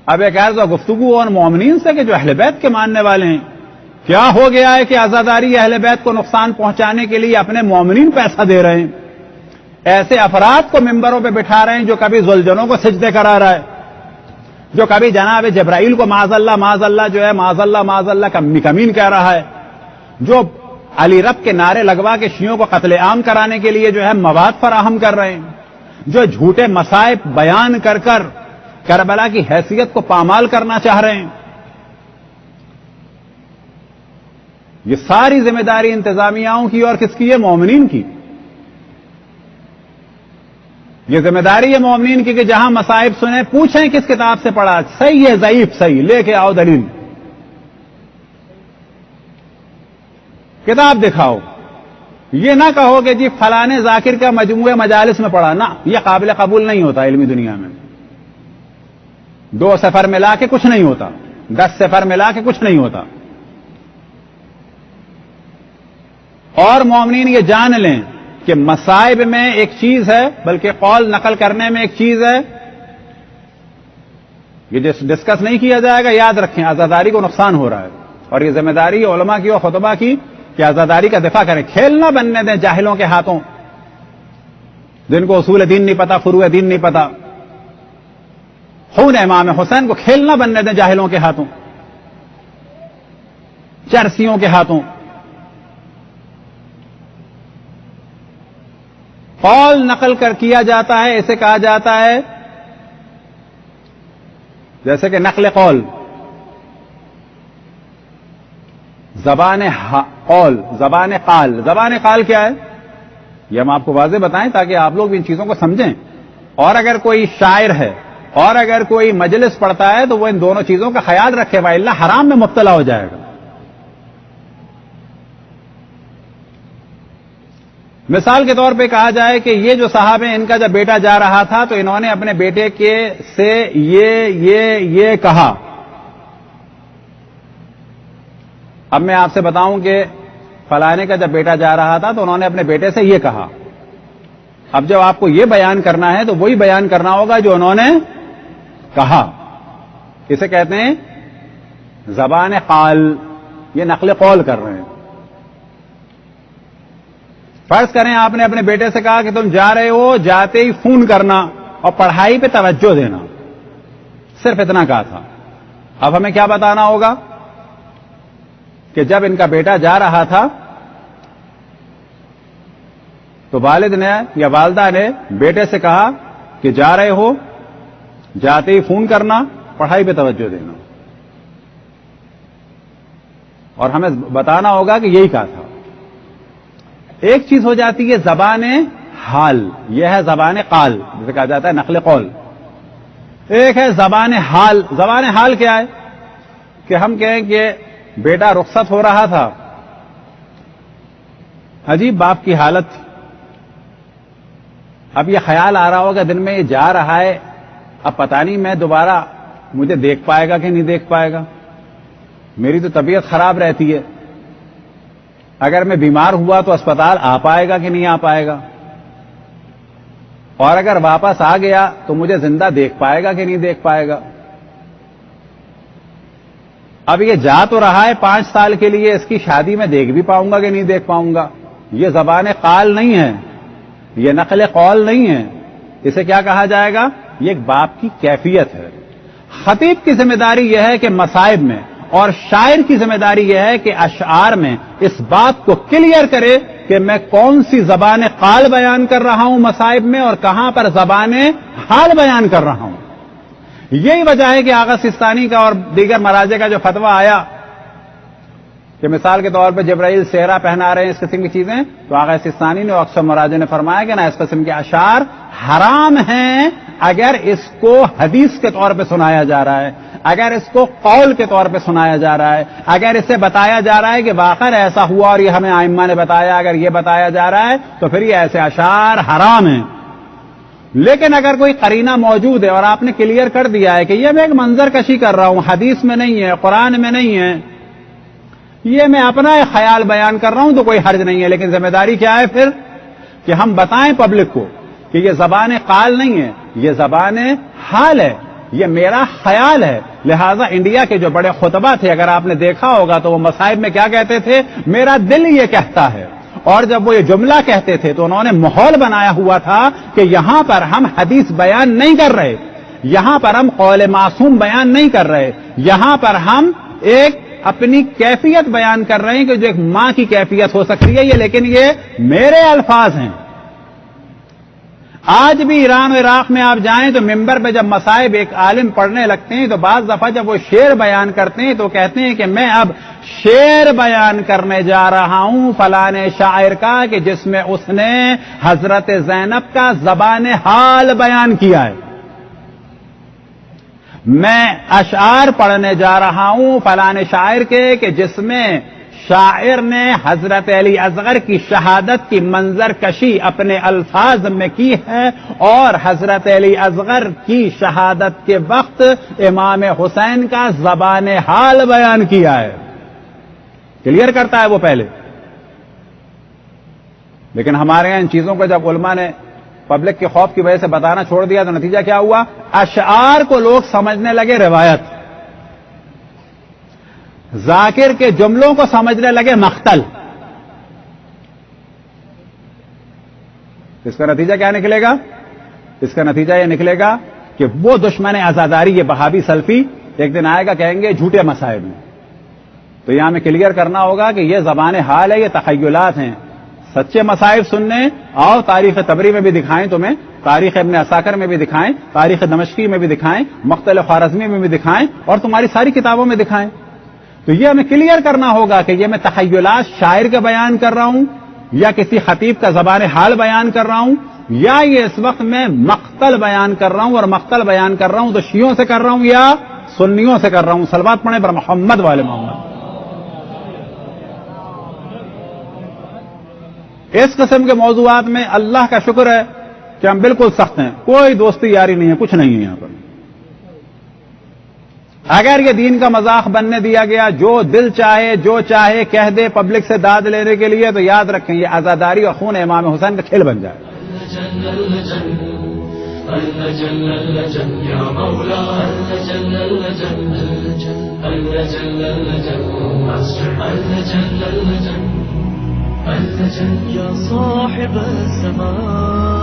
اب ایک عرض و گفتگو اور مومنین سے کہ جو اہل بیت کے ماننے والے ہیں، کیا ہو گیا ہے کہ عزاداری اہل بیت کو نقصان پہنچانے کے لیے اپنے مومنین پیسہ دے رہے ہیں، ایسے افراد کو ممبروں پہ بٹھا رہے ہیں جو کبھی ذوالجنوں کو سجدے کرا رہا ہے، جو کبھی جناب جبرائیل کو معاذ اللہ جو ہے معاذ اللہ کمین کہہ رہا ہے، جو علی رب کے نعرے لگوا کے شیعوں کو قتل عام کرانے کے لیے جو ہے مواد فراہم کر رہے ہیں، جو جھوٹے مصائب بیان کر کر کربلا کی حیثیت کو پامال کرنا چاہ رہے ہیں۔ یہ ساری ذمہ داری انتظامیاؤں کی اور کس کی ہے؟ مومنین کی۔ یہ ذمہ داری ہے مومنین کی کہ جہاں مصائب سنیں پوچھیں کس کتاب سے پڑھا، صحیح ہے ضعیف صحیح، لے کے آؤ دلیل، کتاب دکھاؤ۔ یہ نہ کہو کہ جی فلانے ذاکر کا مجموعہ مجالس میں پڑھا، نہ، یہ قابل قبول نہیں ہوتا علمی دنیا میں۔ 2 صفر ملا کے کچھ نہیں ہوتا، 10 صفر ملا کے کچھ نہیں ہوتا۔ اور مومنین یہ جان لیں کہ مصائب میں ایک چیز ہے، بلکہ قول نقل کرنے میں ایک چیز ہے، یہ ڈسکس نہیں کیا جائے گا، یاد رکھیں عزاداری کو نقصان ہو رہا ہے، اور یہ ذمہ داری علماء کی اور خطبہ کی کہ عزاداری کا دفاع کریں، کھیل نہ بننے دیں جاہلوں کے ہاتھوں، جن کو اصول دین نہیں پتا، فروع دین نہیں پتا۔ خون امام حسین کو کھیل نہ بننے دیں جاہلوں کے ہاتھوں، چرسیوں کے ہاتھوں۔ قول نقل کر کیا جاتا ہے، اسے کہا جاتا ہے جیسے کہ نقل قول، زبان قول، زبان قال۔ زبان قال کیا ہے یہ ہم آپ کو واضح بتائیں تاکہ آپ لوگ ان چیزوں کو سمجھیں۔ اور اگر کوئی شاعر ہے اور اگر کوئی مجلس پڑھتا ہے تو وہ ان دونوں چیزوں کا خیال رکھے، وَإِلَّا حرام میں مبتلا ہو جائے گا۔ مثال کے طور پہ کہا جائے کہ یہ جو صاحب ہیں، ان کا جب بیٹا جا رہا تھا تو انہوں نے اپنے بیٹے کے سے یہ کہا۔ اب میں آپ سے بتاؤں کہ فلانے کا جب بیٹا جا رہا تھا تو انہوں نے اپنے بیٹے سے یہ کہا۔ اب جب آپ کو یہ بیان کرنا ہے تو وہی بیان کرنا ہوگا جو انہوں نے کہا۔ اسے کہتے ہیں زبان قال، یہ نقل قول کر رہے ہیں۔ فرض کریں آپ نے اپنے بیٹے سے کہا کہ تم جا رہے ہو، جاتے ہی فون کرنا اور پڑھائی پہ توجہ دینا، صرف اتنا کہا تھا۔ اب ہمیں کیا بتانا ہوگا کہ جب ان کا بیٹا جا رہا تھا تو والد نے یا والدہ نے بیٹے سے کہا کہ جا رہے ہو، جاتے ہی فون کرنا، پڑھائی پہ توجہ دینا، اور ہمیں بتانا ہوگا کہ یہی کہا تھا۔ ایک چیز ہو جاتی ہے زبان حال، یہ ہے زبان قال جسے کہا جاتا ہے نقل قول۔ ایک ہے زبان حال۔ زبان حال کیا ہے کہ ہم کہیں کہ بیٹا رخصت ہو رہا تھا، عجیب باپ کی حالت تھی۔ اب یہ خیال آ رہا ہوگا دن میں یہ جا رہا ہے، اب پتہ نہیں میں دوبارہ مجھے دیکھ پائے گا کہ نہیں دیکھ پائے گا، میری تو طبیعت خراب رہتی ہے، اگر میں بیمار ہوا تو اسپتال آ پائے گا کہ نہیں آ پائے گا، اور اگر واپس آ گیا تو مجھے زندہ دیکھ پائے گا کہ نہیں دیکھ پائے گا۔ اب یہ جا تو رہا ہے 5 سال کے لیے، اس کی شادی میں دیکھ بھی پاؤں گا کہ نہیں دیکھ پاؤں گا۔ یہ زبان قال نہیں ہے، یہ نقل قول نہیں ہے، اسے کیا کہا جائے گا؟ یہ ایک باپ کی کیفیت ہے۔ خطیب کی ذمہ داری یہ ہے کہ مصائب میں، اور شاعر کی ذمہ داری یہ ہے کہ اشعار میں اس بات کو کلیئر کرے کہ میں کون سی زبان قال بیان کر رہا ہوں مصائب میں اور کہاں پر زبان حال بیان کر رہا ہوں۔ یہی وجہ ہے کہ آغا سستانی کا اور دیگر مراجع کا جو فتویٰ آیا کہ مثال کے طور پہ جبرائیل صحرا پہنا رہے ہیں، اس قسم کی چیزیں، تو آغا سستانی نے اور اکثر مراجع نے فرمایا کہ نہ اس قسم کے اشعار حرام ہیں اگر اس کو حدیث کے طور پہ سنایا جا رہا ہے، اگر اس کو قول کے طور پہ سنایا جا رہا ہے، اگر اسے بتایا جا رہا ہے کہ واقعہ ایسا ہوا اور یہ ہمیں ائمہ نے بتایا، اگر یہ بتایا جا رہا ہے تو پھر یہ ایسے اشعار حرام ہیں۔ لیکن اگر کوئی قرینہ موجود ہے اور آپ نے کلیئر کر دیا ہے کہ یہ میں ایک منظر کشی کر رہا ہوں، حدیث میں نہیں ہے، قرآن میں نہیں ہے، یہ میں اپنا ایک خیال بیان کر رہا ہوں، تو کوئی حرج نہیں ہے۔ لیکن ذمہ داری کیا ہے پھر کہ ہم بتائیں پبلک کو کہ یہ زبان قال نہیں ہے، یہ زبان حال ہے، یہ میرا خیال ہے. لہذا انڈیا کے جو بڑے خطبہ تھے اگر آپ نے دیکھا ہوگا تو وہ مصائب میں کیا کہتے تھے؟ میرا دل یہ کہتا ہے. اور جب وہ یہ جملہ کہتے تھے تو انہوں نے ماحول بنایا ہوا تھا کہ یہاں پر ہم حدیث بیان نہیں کر رہے, یہاں پر ہم قول معصوم بیان نہیں کر رہے, یہاں پر ہم ایک اپنی کیفیت بیان کر رہے ہیں کہ جو ایک ماں کی کیفیت ہو سکتی ہے یہ, لیکن یہ میرے الفاظ ہیں. آج بھی ایران و عراق میں آپ جائیں تو ممبر پہ جب مصائب ایک عالم پڑھنے لگتے ہیں تو بعض دفعہ جب وہ شعر بیان کرتے ہیں تو کہتے ہیں کہ میں اب شعر بیان کرنے جا رہا ہوں فلانے شاعر کا کہ جس میں اس نے حضرت زینب کا زبان حال بیان کیا ہے. میں اشعار پڑھنے جا رہا ہوں فلانے شاعر کے کہ جس میں شاعر نے حضرت علی اصغر کی شہادت کی منظر کشی اپنے الفاظ میں کی ہے اور حضرت علی اصغر کی شہادت کے وقت امام حسین کا زبان حال بیان کیا ہے. کلیئر کرتا ہے وہ پہلے. لیکن ہمارے یہاں ان چیزوں کو جب علماء نے پبلک کے خوف کی وجہ سے بتانا چھوڑ دیا تو نتیجہ کیا ہوا؟ اشعار کو لوگ سمجھنے لگے روایت, ذاکر کے جملوں کو سمجھنے لگے مقتل. اس کا نتیجہ کیا نکلے گا؟ اس کا نتیجہ یہ نکلے گا کہ وہ دشمن آزاداری یہ بہابی سلفی ایک دن آئے گا کہیں گے جھوٹے مسائل میں. تو یہاں ہمیں کلیئر کرنا ہوگا کہ یہ زبان حال ہے, یہ تخیلات ہیں. سچے مسائل سننے اور تاریخ تبری میں بھی دکھائیں تمہیں, تاریخ ابن عساکر میں بھی دکھائیں, تاریخ دمشقی میں بھی دکھائیں, مقتل خوارزمی میں بھی دکھائیں اور تمہاری ساری کتابوں میں دکھائیں. تو یہ ہمیں کلیئر کرنا ہوگا کہ یہ میں تخیلات شاعر کا بیان کر رہا ہوں یا کسی خطیب کا زبان حال بیان کر رہا ہوں یا یہ اس وقت میں مقتل بیان کر رہا ہوں. اور مقتل بیان کر رہا ہوں تو شیعوں سے کر رہا ہوں یا سنیوں سے کر رہا ہوں. صلوات پڑھیں پر محمد والے محمد. اس قسم کے موضوعات میں اللہ کا شکر ہے کہ ہم بالکل سخت ہیں, کوئی دوستی یاری نہیں ہے, کچھ نہیں ہے یہاں پر. اگر یہ دین کا مذاق بننے دیا گیا جو دل چاہے جو چاہے کہہ دے پبلک سے داد لینے کے لیے تو یاد رکھیں یہ آزاداری اور خون امام حسین کا کھیل بن جائے. يا صاحب السماء